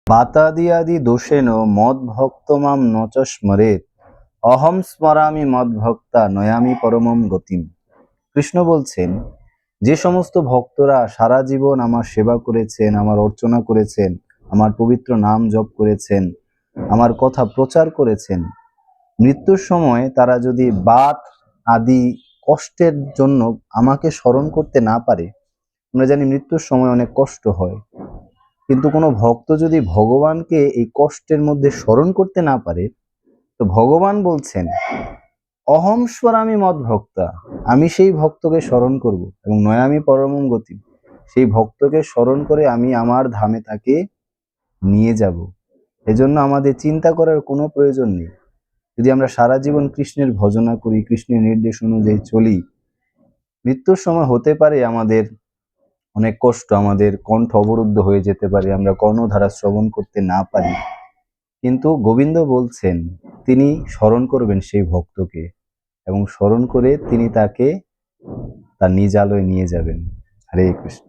বাতাদিয়াদি দোষেন মদ ভক্ত মাম নচ স্মরেত অহম স্মরামি মদ ভক্তা নয়ামি পরমম গতিম। কৃষ্ণ বলছেন, যে সমস্ত ভক্তরা সারা জীবন আমার সেবা করেছেন, আমার অর্চনা করেছেন, আমার পবিত্র নাম জপ করেছেন, আমার কথা প্রচার করেছেন, মৃত্যুর সময় তারা যদি বাত আদি কষ্টের জন্য আমাকে স্মরণ করতে না পারে, আমরা জানি মৃত্যুর সময় অনেক কষ্ট হয়, কিন্তু কোনো ভক্ত যদি ভগবানকে এই কষ্টের মধ্যে স্মরণ করতে না পারে, তো ভগবান বলছেন অহংস্বরামি মদ ভক্তা, আমি সেই ভক্তকে স্মরণ করব এবং নয়ামি পরমম গতি, সেই ভক্তকে স্মরণ করে আমি আমার ধামে তাকে নিয়ে যাব। এজন্য আমাদের চিন্তা করার কোনো প্রয়োজন নেই। যদি আমরা সারা জীবন কৃষ্ণের ভজনা করি, কৃষ্ণের নির্দেশ অনুযায়ী চলি, মৃত্যুর সময় হতে পারে আমাদের অনেক কষ্ট, আমাদের কণ্ঠ অবরুদ্ধ হয়ে যেতে পারে, আমরা কর্ণধারা শ্রবণ করতে না পারি, কিন্তু গোবিন্দ বলছেন তিনি স্মরণ করবেন সেই ভক্তকে এবং স্মরণ করে তিনি তাকে তার নিজ আলোয় নিয়ে যাবেন। হরে কৃষ্ণ।